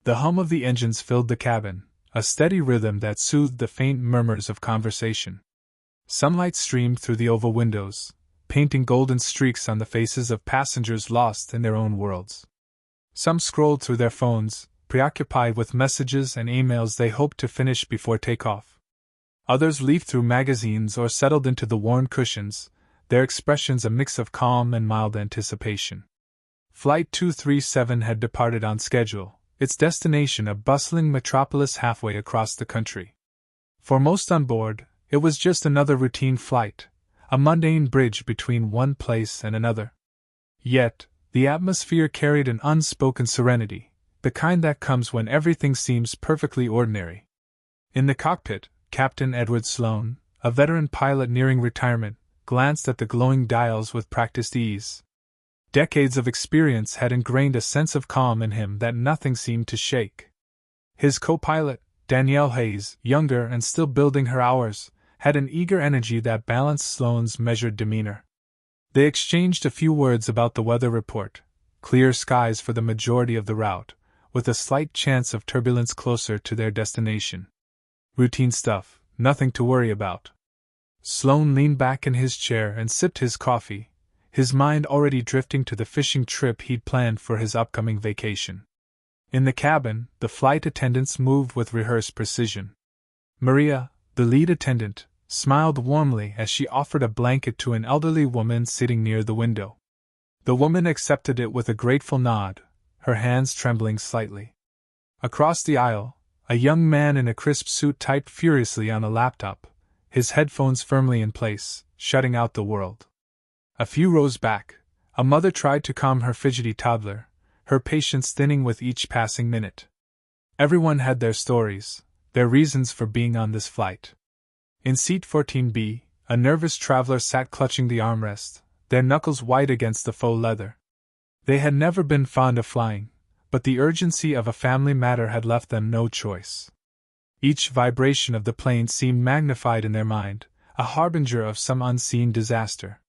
The hum of the engines filled the cabin, a steady rhythm that soothed the faint murmurs of conversation. Sunlight streamed through the oval windows, painting golden streaks on the faces of passengers lost in their own worlds. Some scrolled through their phones, preoccupied with messages and emails they hoped to finish before takeoff. Others leafed through magazines or settled into the worn cushions, their expressions a mix of calm and mild anticipation. Flight 237 had departed on schedule, its destination a bustling metropolis halfway across the country. For most on board, it was just another routine flight, a mundane bridge between one place and another. Yet, the atmosphere carried an unspoken serenity, the kind that comes when everything seems perfectly ordinary. In the cockpit, Captain Edward Sloane, a veteran pilot nearing retirement, glanced at the glowing dials with practiced ease. Decades of experience had ingrained a sense of calm in him that nothing seemed to shake. His co-pilot, Danielle Hayes, younger and still building her hours, had an eager energy that balanced Sloane's measured demeanor. They exchanged a few words about the weather report, clear skies for the majority of the route, with a slight chance of turbulence closer to their destination. Routine stuff, nothing to worry about. Sloane leaned back in his chair and sipped his coffee, his mind already drifting to the fishing trip he'd planned for his upcoming vacation. In the cabin, the flight attendants moved with rehearsed precision. Maria, the lead attendant, smiled warmly as she offered a blanket to an elderly woman sitting near the window. The woman accepted it with a grateful nod, her hands trembling slightly. Across the aisle, a young man in a crisp suit typed furiously on a laptop, his headphones firmly in place, shutting out the world. A few rows back, a mother tried to calm her fidgety toddler, her patience thinning with each passing minute. Everyone had their stories, their reasons for being on this flight. In seat 14B, a nervous traveler sat clutching the armrest, their knuckles white against the faux leather. They had never been fond of flying, but the urgency of a family matter had left them no choice. Each vibration of the plane seemed magnified in their mind, a harbinger of some unseen disaster.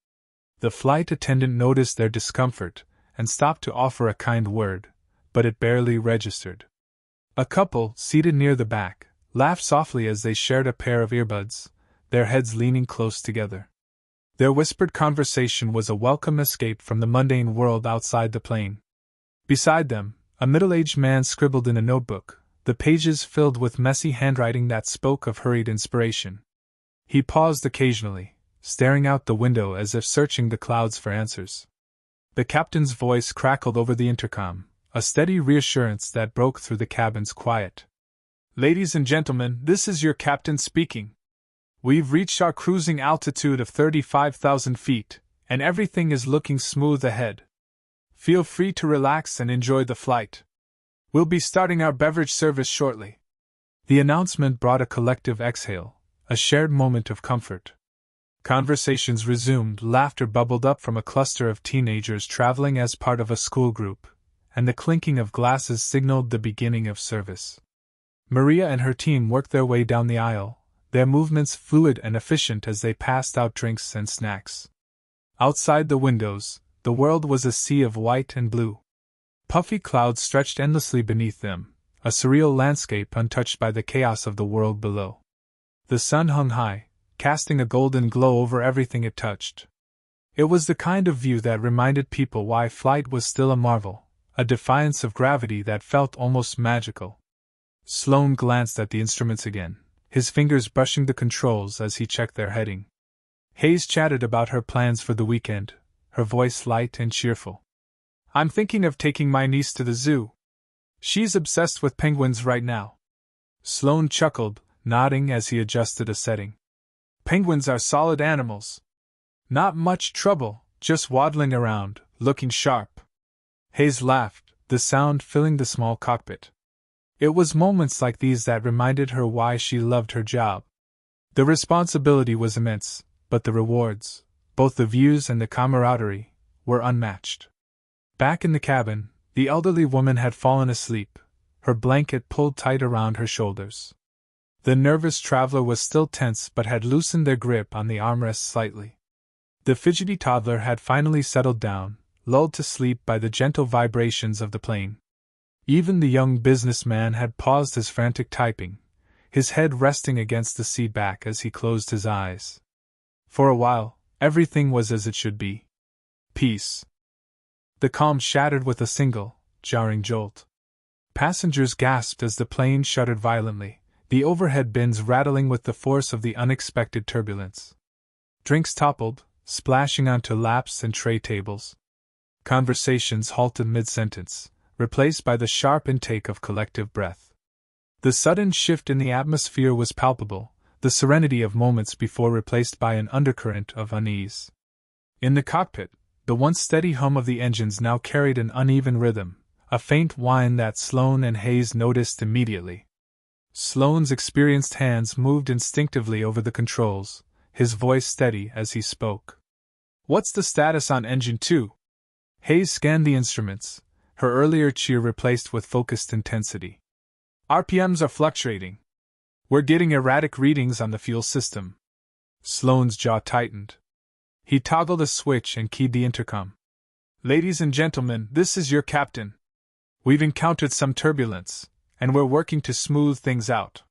The flight attendant noticed their discomfort and stopped to offer a kind word, but it barely registered. A couple, seated near the back, laughed softly as they shared a pair of earbuds, their heads leaning close together. Their whispered conversation was a welcome escape from the mundane world outside the plane. Beside them, a middle-aged man scribbled in a notebook, the pages filled with messy handwriting that spoke of hurried inspiration. He paused occasionally, staring out the window as if searching the clouds for answers. The captain's voice crackled over the intercom, a steady reassurance that broke through the cabin's quiet. "Ladies and gentlemen, this is your captain speaking. We've reached our cruising altitude of 35,000 feet, and everything is looking smooth ahead. Feel free to relax and enjoy the flight. We'll be starting our beverage service shortly." The announcement brought a collective exhale, a shared moment of comfort. Conversations resumed, laughter bubbled up from a cluster of teenagers traveling as part of a school group, and the clinking of glasses signaled the beginning of service. Maria and her team worked their way down the aisle, their movements fluid and efficient as they passed out drinks and snacks. Outside the windows, the world was a sea of white and blue. Puffy clouds stretched endlessly beneath them, a surreal landscape untouched by the chaos of the world below. The sun hung high, casting a golden glow over everything it touched. It was the kind of view that reminded people why flight was still a marvel, a defiance of gravity that felt almost magical. Sloane glanced at the instruments again, his fingers brushing the controls as he checked their heading. Hayes chatted about her plans for the weekend, her voice light and cheerful. "I'm thinking of taking my niece to the zoo. She's obsessed with penguins right now." Sloane chuckled, nodding as he adjusted a setting. "Penguins are solid animals. Not much trouble, just waddling around, looking sharp." Hayes laughed, the sound filling the small cockpit. It was moments like these that reminded her why she loved her job. The responsibility was immense, but the rewards, both the views and the camaraderie, were unmatched. Back in the cabin, the elderly woman had fallen asleep, her blanket pulled tight around her shoulders. The nervous traveler was still tense but had loosened their grip on the armrest slightly. The fidgety toddler had finally settled down, lulled to sleep by the gentle vibrations of the plane. Even the young businessman had paused his frantic typing, his head resting against the seat back as he closed his eyes. For a while, everything was as it should be. Peace. The calm shattered with a single, jarring jolt. Passengers gasped as the plane shuddered violently, the overhead bins rattling with the force of the unexpected turbulence. Drinks toppled, splashing onto laps and tray tables. Conversations halted mid-sentence, replaced by the sharp intake of collective breath. The sudden shift in the atmosphere was palpable, the serenity of moments before replaced by an undercurrent of unease. In the cockpit, the once steady hum of the engines now carried an uneven rhythm, a faint whine that Sloane and Hayes noticed immediately. Sloane's experienced hands moved instinctively over the controls, his voice steady as he spoke. "What's the status on Engine 2? Hayes scanned the instruments, her earlier cheer replaced with focused intensity. "RPMs are fluctuating. We're getting erratic readings on the fuel system." Sloane's jaw tightened. He toggled a switch and keyed the intercom. "Ladies and gentlemen, this is your captain. We've encountered some turbulence, and we're working to smooth things out.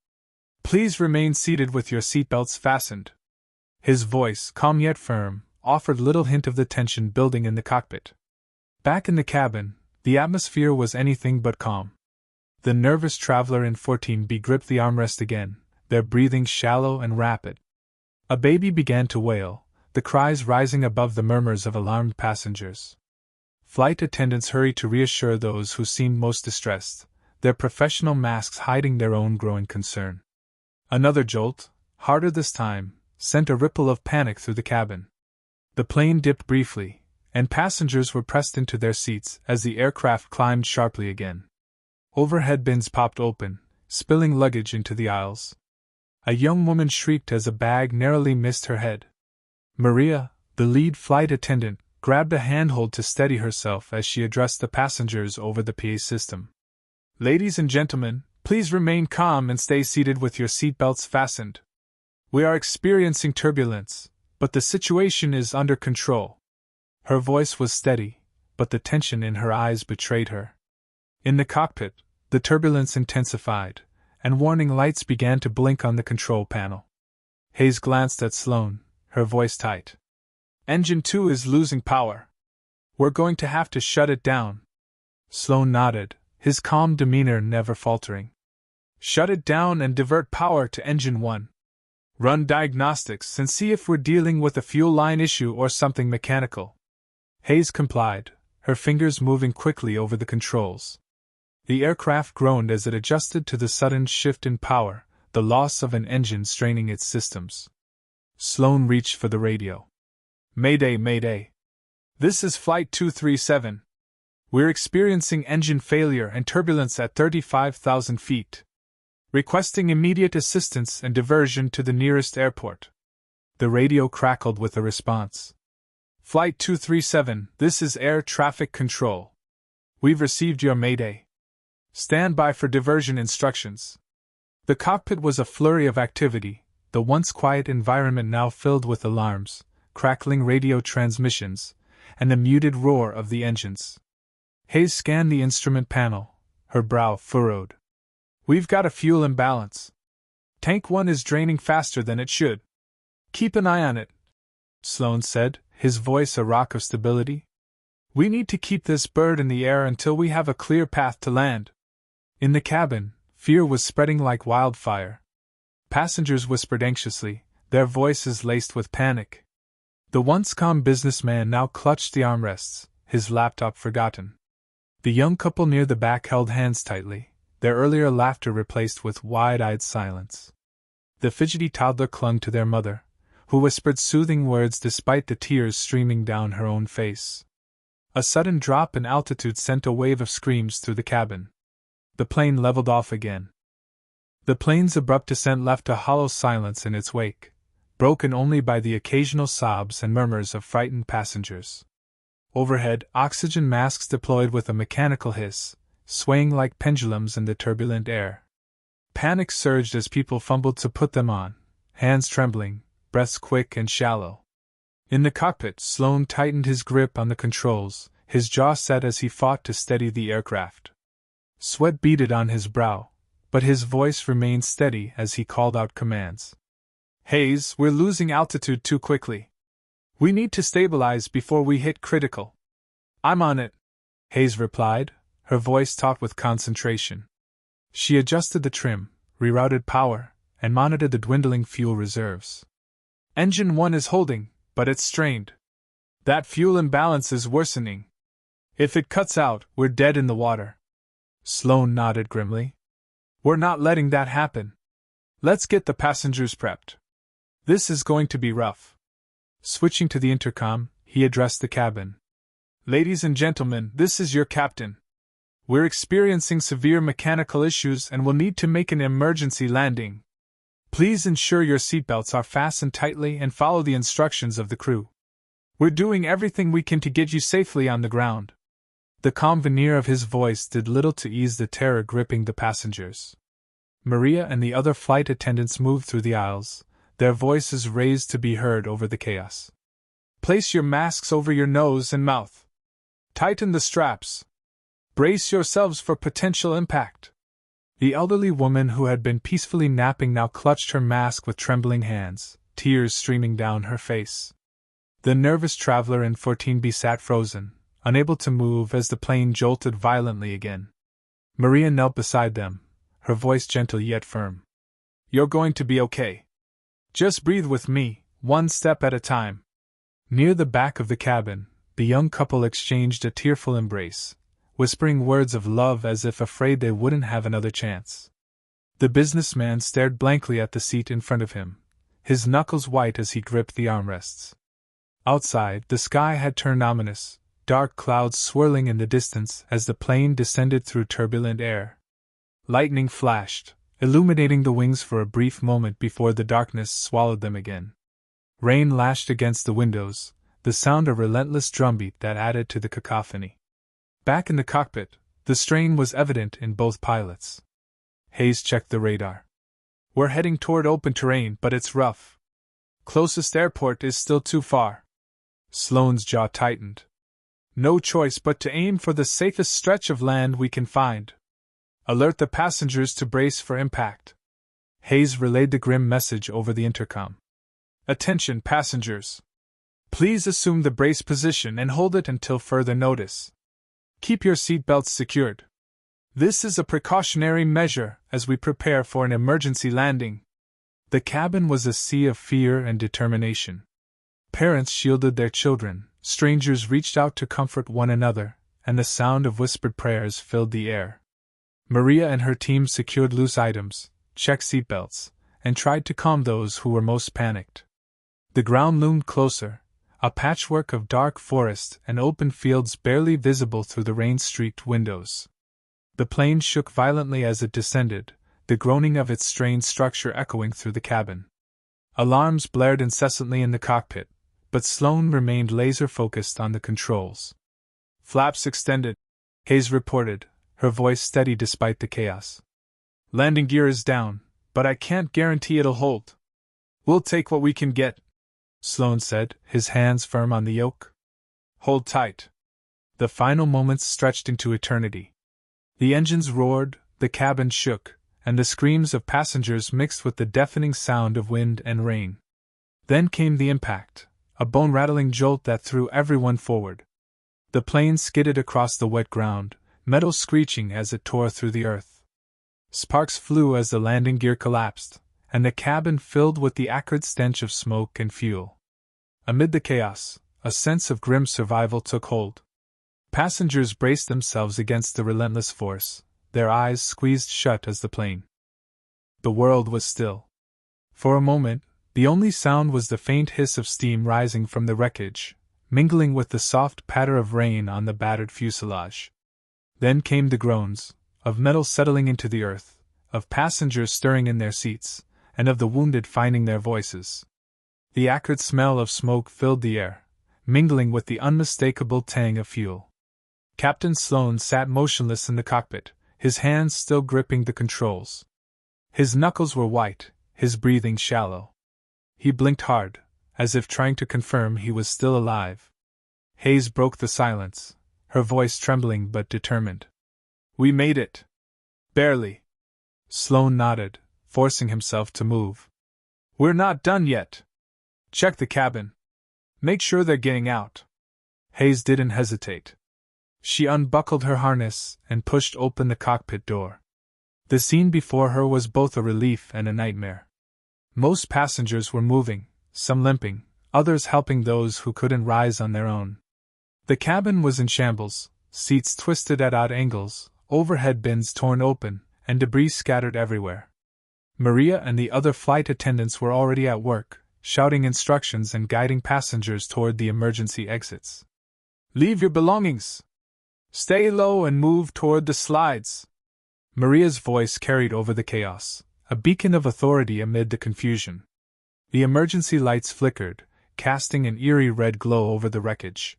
Please remain seated with your seatbelts fastened." His voice, calm yet firm, offered little hint of the tension building in the cockpit. Back in the cabin, the atmosphere was anything but calm. The nervous traveler in 14B gripped the armrest again, their breathing shallow and rapid. A baby began to wail, the cries rising above the murmurs of alarmed passengers. Flight attendants hurried to reassure those who seemed most distressed, their professional masks hiding their own growing concern. Another jolt, harder this time, sent a ripple of panic through the cabin. The plane dipped briefly, and passengers were pressed into their seats as the aircraft climbed sharply again. Overhead bins popped open, spilling luggage into the aisles. A young woman shrieked as a bag narrowly missed her head. Maria, the lead flight attendant, grabbed a handhold to steady herself as she addressed the passengers over the PA system. "Ladies and gentlemen, please remain calm and stay seated with your seatbelts fastened. We are experiencing turbulence, but the situation is under control." Her voice was steady, but the tension in her eyes betrayed her. In the cockpit, the turbulence intensified, and warning lights began to blink on the control panel. Hayes glanced at Sloane, her voice tight. "Engine 2 is losing power. We're going to have to shut it down." Sloane nodded, his calm demeanor never faltering. "Shut it down and divert power to Engine 1. Run diagnostics and see if we're dealing with a fuel line issue or something mechanical." Hayes complied, her fingers moving quickly over the controls. The aircraft groaned as it adjusted to the sudden shift in power, the loss of an engine straining its systems. Sloane reached for the radio. "Mayday, mayday. This is Flight 237. We're experiencing engine failure and turbulence at 35,000 feet. Requesting immediate assistance and diversion to the nearest airport." The radio crackled with a response. "Flight 237, this is Air Traffic Control. We've received your mayday. Stand by for diversion instructions." The cockpit was a flurry of activity, the once quiet environment now filled with alarms, crackling radio transmissions, and the muted roar of the engines. Hayes scanned the instrument panel, her brow furrowed. "We've got a fuel imbalance. Tank 1 is draining faster than it should. Keep an eye on it," Sloane said, his voice a rock of stability. "We need to keep this bird in the air until we have a clear path to land." In the cabin, fear was spreading like wildfire. Passengers whispered anxiously, their voices laced with panic. The once calm businessman now clutched the armrests, his laptop forgotten. The young couple near the back held hands tightly, their earlier laughter replaced with wide-eyed silence. The fidgety toddler clung to their mother, who whispered soothing words despite the tears streaming down her own face. A sudden drop in altitude sent a wave of screams through the cabin. The plane leveled off again. The plane's abrupt descent left a hollow silence in its wake, broken only by the occasional sobs and murmurs of frightened passengers. Overhead, oxygen masks deployed with a mechanical hiss, swaying like pendulums in the turbulent air. Panic surged as people fumbled to put them on, hands trembling, breaths quick and shallow. In the cockpit, Sloane tightened his grip on the controls, his jaw set as he fought to steady the aircraft. Sweat beaded on his brow, but his voice remained steady as he called out commands. Hayes, we're losing altitude too quickly. We need to stabilize before we hit critical. I'm on it, Hayes replied, her voice taut with concentration. She adjusted the trim, rerouted power, and monitored the dwindling fuel reserves. Engine 1 is holding, but it's strained. That fuel imbalance is worsening. If it cuts out, we're dead in the water. Sloane nodded grimly. We're not letting that happen. Let's get the passengers prepped. This is going to be rough. Switching to the intercom, he addressed the cabin. Ladies and gentlemen, this is your captain. We're experiencing severe mechanical issues and will need to make an emergency landing. Please ensure your seatbelts are fastened tightly and follow the instructions of the crew. We're doing everything we can to get you safely on the ground. The calm veneer of his voice did little to ease the terror gripping the passengers. Maria and the other flight attendants moved through the aisles, their voices raised to be heard over the chaos. Place your masks over your nose and mouth. Tighten the straps. Brace yourselves for potential impact. The elderly woman who had been peacefully napping now clutched her mask with trembling hands, tears streaming down her face. The nervous traveler in 14B sat frozen, unable to move as the plane jolted violently again. Maria knelt beside them, her voice gentle yet firm. You're going to be okay. Just breathe with me, one step at a time. Near the back of the cabin, the young couple exchanged a tearful embrace, whispering words of love as if afraid they wouldn't have another chance. The businessman stared blankly at the seat in front of him, his knuckles white as he gripped the armrests. Outside, the sky had turned ominous, dark clouds swirling in the distance as the plane descended through turbulent air. Lightning flashed, illuminating the wings for a brief moment before the darkness swallowed them again. Rain lashed against the windows, the sound a relentless drumbeat that added to the cacophony. Back in the cockpit, the strain was evident in both pilots. Hayes checked the radar. We're heading toward open terrain, but it's rough. Closest airport is still too far. Sloane's jaw tightened. No choice but to aim for the safest stretch of land we can find. Alert the passengers to brace for impact. Hayes relayed the grim message over the intercom. Attention, passengers. Please assume the brace position and hold it until further notice. Keep your seatbelts secured. This is a precautionary measure as we prepare for an emergency landing. The cabin was a sea of fear and determination. Parents shielded their children, strangers reached out to comfort one another, and the sound of whispered prayers filled the air. Maria and her team secured loose items, checked seatbelts, and tried to calm those who were most panicked. The ground loomed closer, a patchwork of dark forest and open fields barely visible through the rain-streaked windows. The plane shook violently as it descended, the groaning of its strained structure echoing through the cabin. Alarms blared incessantly in the cockpit, but Sloane remained laser-focused on the controls. Flaps extended, Hayes reported, her voice steady despite the chaos. Landing gear is down, but I can't guarantee it'll hold. We'll take what we can get, Sloane said, his hands firm on the yoke. Hold tight. The final moments stretched into eternity. The engines roared, the cabin shook, and the screams of passengers mixed with the deafening sound of wind and rain. Then came the impact, a bone-rattling jolt that threw everyone forward. The plane skidded across the wet ground, metal screeching as it tore through the earth. Sparks flew as the landing gear collapsed, and the cabin filled with the acrid stench of smoke and fuel. Amid the chaos, a sense of grim survival took hold. Passengers braced themselves against the relentless force, their eyes squeezed shut as the plane. The world was still. For a moment, the only sound was the faint hiss of steam rising from the wreckage, mingling with the soft patter of rain on the battered fuselage. Then came the groans, of metal settling into the earth, of passengers stirring in their seats, and of the wounded finding their voices. The acrid smell of smoke filled the air, mingling with the unmistakable tang of fuel. Captain Sloane sat motionless in the cockpit, his hands still gripping the controls. His knuckles were white, his breathing shallow. He blinked hard, as if trying to confirm he was still alive. Hayes broke the silence, her voice trembling but determined. We made it. Barely. Sloane nodded, forcing himself to move. We're not done yet. Check the cabin. Make sure they're getting out. Hayes didn't hesitate. She unbuckled her harness and pushed open the cockpit door. The scene before her was both a relief and a nightmare. Most passengers were moving, some limping, others helping those who couldn't rise on their own. The cabin was in shambles, seats twisted at odd angles, overhead bins torn open, and debris scattered everywhere. Maria and the other flight attendants were already at work, shouting instructions and guiding passengers toward the emergency exits. Leave your belongings! Stay low and move toward the slides! Maria's voice carried over the chaos, a beacon of authority amid the confusion. The emergency lights flickered, casting an eerie red glow over the wreckage.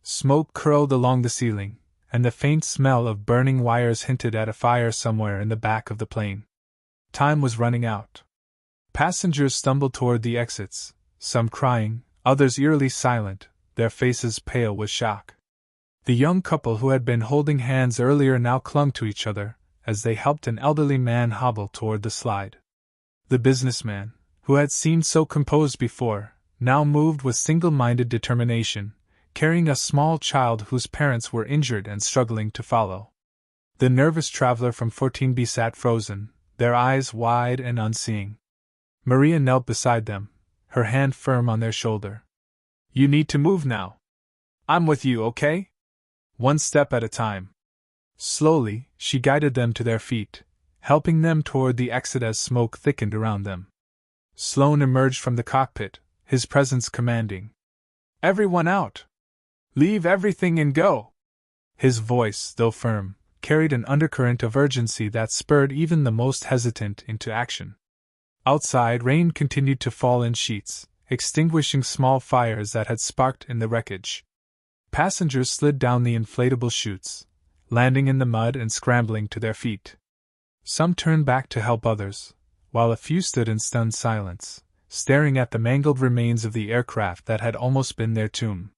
Smoke curled along the ceiling, and the faint smell of burning wires hinted at a fire somewhere in the back of the plane. Time was running out. Passengers stumbled toward the exits, some crying, others eerily silent, their faces pale with shock. The young couple who had been holding hands earlier now clung to each other, as they helped an elderly man hobble toward the slide. The businessman, who had seemed so composed before, now moved with single-minded determination, carrying a small child whose parents were injured and struggling to follow. The nervous traveler from 14B sat frozen, their eyes wide and unseeing. Maria knelt beside them, her hand firm on their shoulder. You need to move now. I'm with you, okay? One step at a time. Slowly, she guided them to their feet, helping them toward the exit as smoke thickened around them. Sloane emerged from the cockpit, his presence commanding. Everyone out! Leave everything and go! His voice, though firm, carried an undercurrent of urgency that spurred even the most hesitant into action. Outside, rain continued to fall in sheets, extinguishing small fires that had sparked in the wreckage. Passengers slid down the inflatable chutes, landing in the mud and scrambling to their feet. Some turned back to help others, while a few stood in stunned silence, staring at the mangled remains of the aircraft that had almost been their tomb.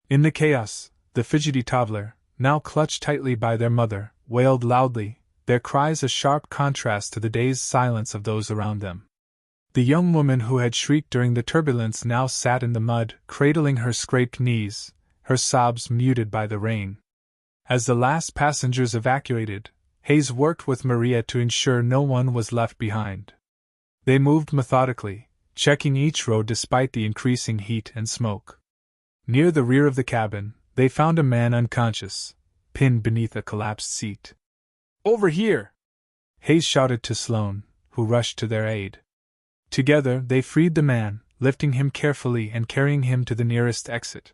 In the chaos, the fidgety toddler, now clutched tightly by their mother, wailed loudly, their cries a sharp contrast to the dazed silence of those around them. The young woman who had shrieked during the turbulence now sat in the mud, cradling her scraped knees, her sobs muted by the rain. As the last passengers evacuated, Hayes worked with Maria to ensure no one was left behind. They moved methodically, checking each row despite the increasing heat and smoke. Near the rear of the cabin, they found a man unconscious, pinned beneath a collapsed seat. Over here! Hayes shouted to Sloane, who rushed to their aid. Together, they freed the man, lifting him carefully and carrying him to the nearest exit.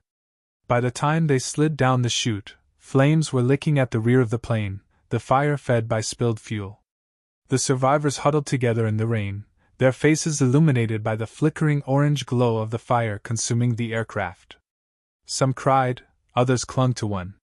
By the time they slid down the chute, flames were licking at the rear of the plane, the fire fed by spilled fuel. The survivors huddled together in the rain, their faces illuminated by the flickering orange glow of the fire consuming the aircraft. Some cried, others clung to one